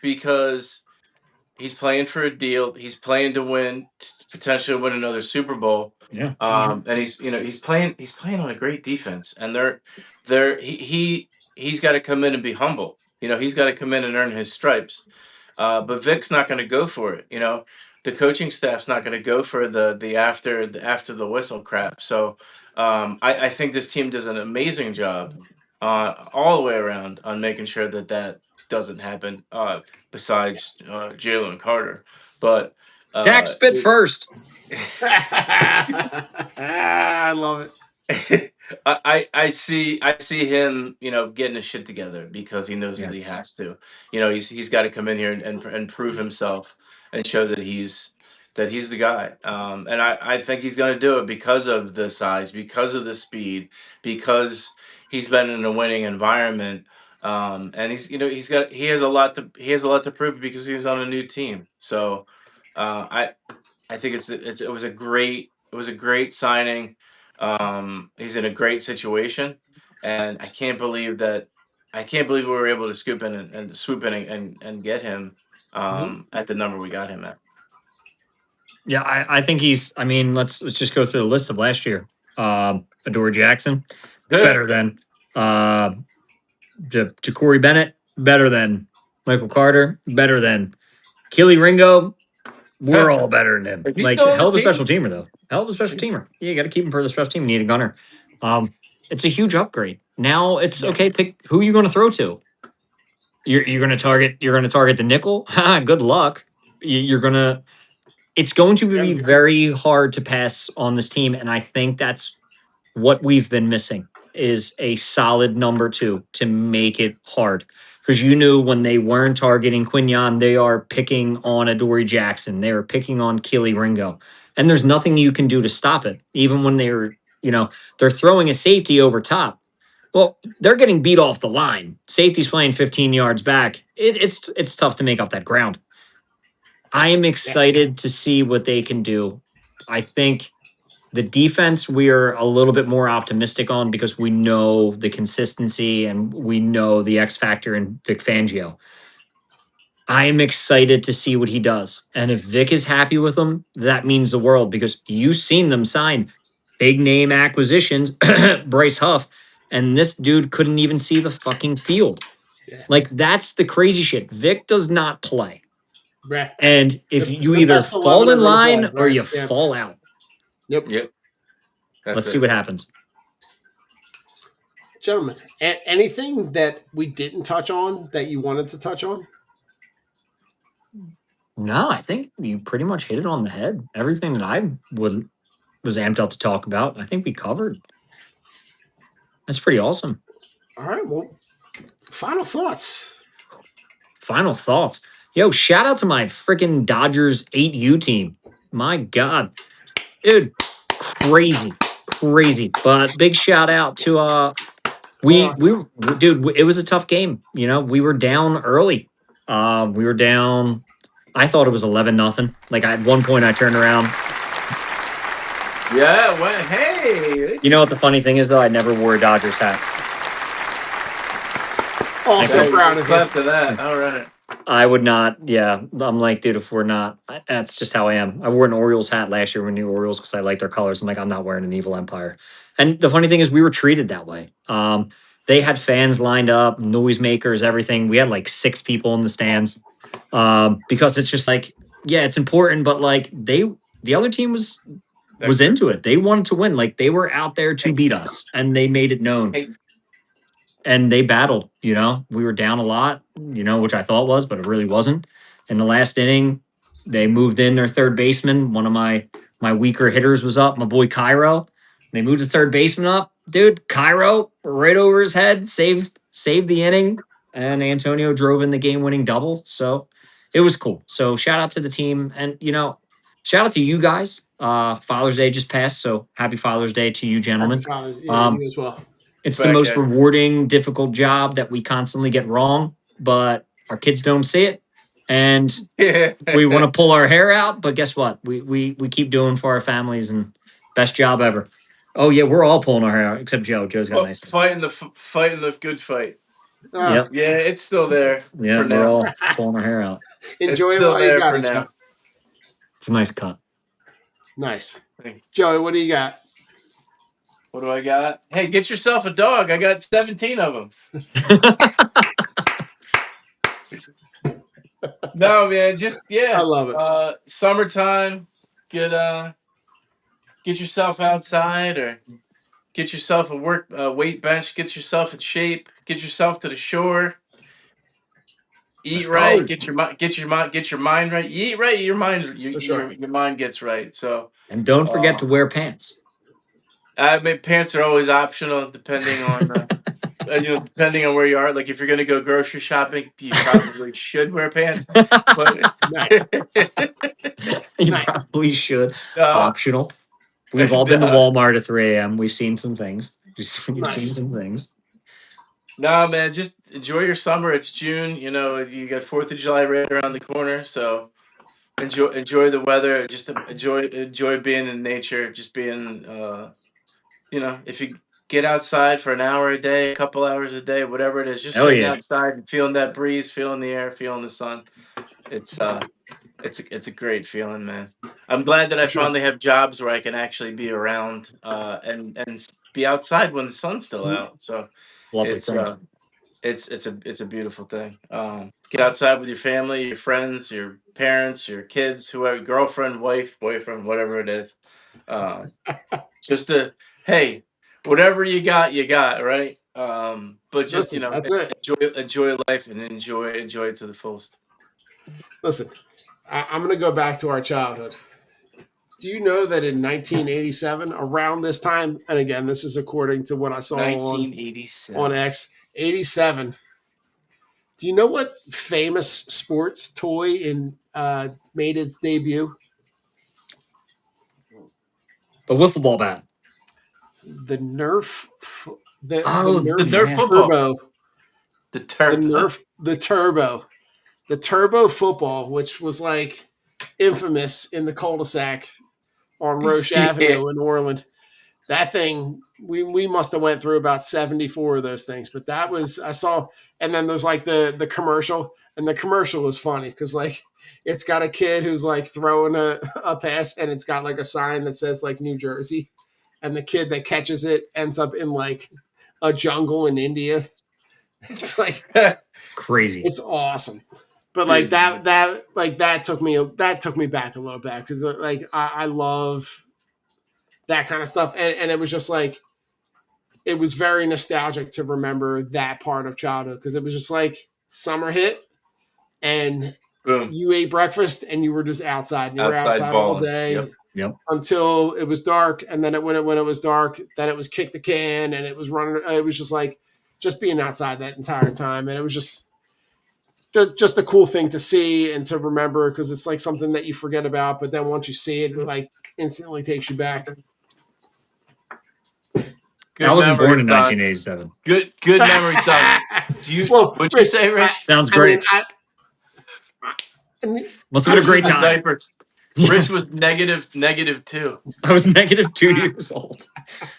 because he's playing for a deal. He's playing to potentially win another Super Bowl. Yeah. And he's playing on a great defense, and he's got to come in and be humble. He's got to come in and earn his stripes. But Vic's not going to go for it. The coaching staff's not going to go for the after the whistle crap. So I think this team does an amazing job all the way around on making sure that doesn't happen. Besides Jalen Carter, but Dak spit first. I love it. I see him, getting his shit together because he knows that he has to. He's got to come in here and prove himself and show that he's the guy. And I think he's going to do it because of the size, because of the speed, because he's been in a winning environment. And he has a lot to prove because he's on a new team. So I think it was a great signing. He's in a great situation, and I can't believe we were able to swoop in and get him at the number we got him at. Yeah, I think he's. I mean, let's just go through the list of last year. Adoree Jackson, better than Ja'Cory Bennett, better than Michael Carter, better than Keely Ringo. We're all better than him. Like hell of a special teamer, though. Hell of a special teamer. Yeah, you got to keep him for the special team. You need a gunner. It's a huge upgrade. Now it's okay. Pick who you're going to throw to. You're going to target. You're going to target the nickel. Good luck. You're going to. It's going to be very hard to pass on this team, and I think that's what we've been missing is a solid number two to make it hard. Because you knew when they weren't targeting Quinion, they are picking on Adoree Jackson. They are picking on Keely Ringo. And there's nothing you can do to stop it. Even when they're throwing a safety over top. Well, they're getting beat off the line. Safety's playing 15 yards back. It's tough to make up that ground. I am excited to see what they can do. I think the defense we're a little bit more optimistic on because we know the consistency and we know the X factor in Vic Fangio. I am excited to see what he does. And if Vic is happy with him, that means the world because you've seen them sign big name acquisitions, Bryce Huff, and this dude couldn't even see the fucking field. Yeah. Like, that's the crazy shit. Vic does not play. Right. And if you The either best fall 11 in are gonna line play, or right? you Yeah. fall out. Yep. That's Let's it. see what happens. Gentlemen, anything that we didn't touch on that you wanted to touch on? No, I think you pretty much hit it on the head. Everything that I was amped up to talk about, I think we covered. That's pretty awesome. All right. Well, final thoughts. Final thoughts. Yo, shout out to my freaking Dodgers 8U team. My God. Dude, crazy. Crazy. But big shout out to dude, it was a tough game. You know, we were down early. We were down. I thought it was 11-0. Like, at one point I turned around. Yeah. Well, hey. You know what the funny thing is, though? I never wore a Dodgers hat. Also Okay. proud of you. Clap to that. All right. I would not. Yeah, I'm like, dude, if we're not, that's just how I am. I wore an Orioles hat last year when we knew Orioles because I liked their colors. I'm like, I'm not wearing an evil empire. And the funny thing is, we were treated that way. They had fans lined up, noisemakers, everything. We had like 6 people in the stands because it's just like, yeah, it's important, but like the other team was into it. They wanted to win. Like, they were out there to beat us, and they made it known. Hey. And they battled, you know, we were down a lot, you know, which I thought was, but it really wasn't. In the last inning, they moved in their third baseman. One of my weaker hitters was up, my boy Cairo. They moved the third baseman up. Dude, Cairo right over his head, saved the inning, and Antonio drove in the game-winning double. So it was cool. So shout out to the team, and you know, shout out to you guys. Father's Day just passed, so happy Father's Day to you, gentlemen. Happy Father's Day, you as well. It's the most rewarding, difficult job that we constantly get wrong, but our kids don't see it. And we want to pull our hair out, but guess what? We keep doing for our families, and best job ever. Oh yeah, we're all pulling our hair out except Joe. Joe's got a nice fighting the good fight. Yep. Yeah, it's still there. Yeah, for we're now. all pulling our hair out. Enjoy it still while you there got for it, now. Joe. It's a nice cut. Nice. Joey, what do you got? What do I got? Hey, get yourself a dog. I got 17 of them. No, man, just I love it. Summertime, get yourself outside or get yourself a weight bench. Get yourself in shape. Get yourself to the shore. Eat Let's right. go. Get your mind right. You eat right. Your mind gets right. So, and don't forget to wear pants. I mean, pants are always optional, depending on depending on where you are. Like, if you're going to go grocery shopping, you probably should wear pants. But Nice. You Nice. probably should. Optional. We've all been to Walmart at 3 a.m. We've seen some things. We've seen some things. No, man, just enjoy your summer. It's June. You know, you got 4th of July right around the corner. So enjoy the weather. Just enjoy being in nature. Just being, if you get outside for an hour a day, a couple hours a day, whatever it is, just sitting outside and feeling that breeze, feeling the air, feeling the sun. It's a great feeling, man. I'm glad that I finally have jobs where I can actually be around and be outside when the sun's still out. So it's a beautiful thing. Get outside with your family, your friends, your parents, your kids, whoever, girlfriend, wife, boyfriend, whatever it is. Just hey, whatever you got, right? But just that's it. enjoy life and enjoy it to the fullest. Listen, I'm going to go back to our childhood. Do you know that in 1987, around this time, and again, this is according to what I saw 1987. on X, 87. Do you know what famous sports toy made its debut? The wiffle ball bat. The Nerf. The Nerf football. The Turbo. The Turbo. The Turbo football, which was like infamous in the cul-de-sac on Roche Avenue in Orland. That thing, we must have went through about 74 of those things. But that was, I saw, and then there's like the commercial, and the commercial was funny because like it's got a kid who's like throwing a pass, and it's got like a sign that says like New Jersey, and the kid that catches it ends up in like a jungle in India. It's like It's crazy. it's awesome. But like that took me back a little bit because like I love that kind of stuff, and it was just like it was very nostalgic to remember that part of childhood because it was just like summer hit and Boom. you ate breakfast and you were just outside and you were outside all balling. day Yep. until it was dark, and then when it was dark, then it was kick the can and it was running. It was just like just being outside that entire time, and it was just a cool thing to see and to remember because it's like something that you forget about, but then once you see it, it like instantly takes you back. I wasn't born in Don. 1987. Good memory, Don. What'd you say, Rich? Sounds great. Must have been a great time. Diapers. Rich was -2. I was -2 years old.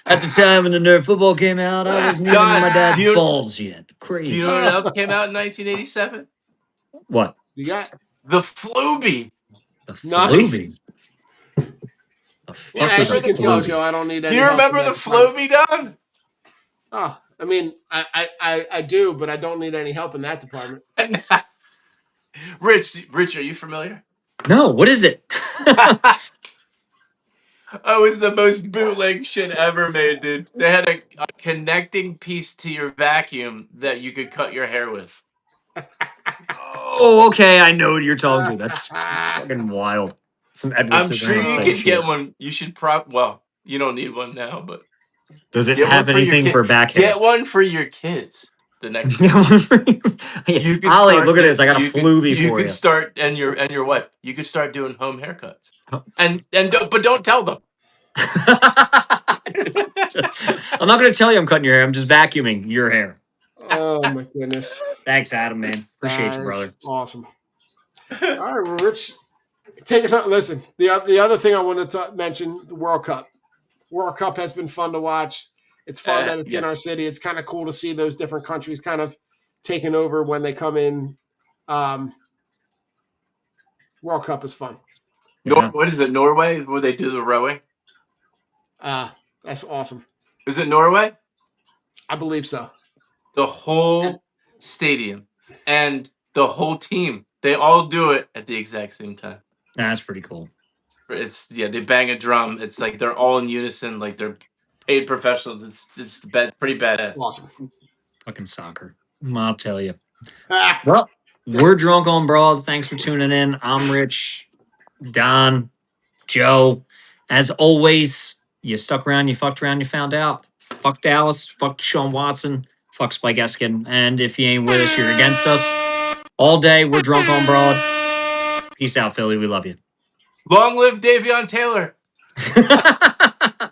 At the time when the Nerf football came out, I wasn't even in my dad's balls yet. Crazy. Do you know what else came out in 1987? What? You got the Floobie. The Floobie. Nice. As you can tell, Joe, I don't need any. Do you remember the Floobie, Don? Oh, I mean, I do, but I don't need any help in that department. Rich, are you familiar? No, what is it? Oh, it was the most bootleg shit ever made, dude. They had a connecting piece to your vacuum that you could cut your hair with. Oh, okay. I know what you're talking to. That's fucking wild. Some Edward I'm sure you Scissorhands could shit. get one. You should well, you don't need one now, but does it have anything for back hair? Get one for your kids. The next Ollie, look at this. I got a Floobie for you. You could start and your wife. You could start doing home haircuts. And but don't tell them. I'm not going to tell you I'm cutting your hair. I'm just vacuuming your hair. Oh my goodness. Thanks, Adam, man. Appreciate you, brother. Awesome. All right, well, Rich, take us on. Listen, the other thing I wanted to mention, the World Cup. World Cup has been fun to watch. It's fun that it's in our city. It's kind of cool to see those different countries kind of taking over when they come in. World Cup is fun. What is it, Norway, where they do the rowing? That's awesome. Is it Norway? I believe so. The whole stadium and the whole team, they all do it at the exact same time. That's pretty cool. They bang a drum. It's like they're all in unison, like they're paid professionals. It's pretty badass. Awesome. Fucking soccer. I'll tell you. Well, we're Drunk on Broad. Thanks for tuning in. I'm Rich, Don, Joe. As always, you stuck around, you fucked around, you found out. Fuck Dallas, fuck Sean Watson, fuck Spike Eskin. And if you ain't with us, you're against us. All day, we're Drunk on Broad. Peace out, Philly. We love you. Long live Davion Taylor.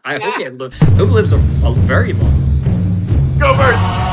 I hope he lives a very long. Go Birds!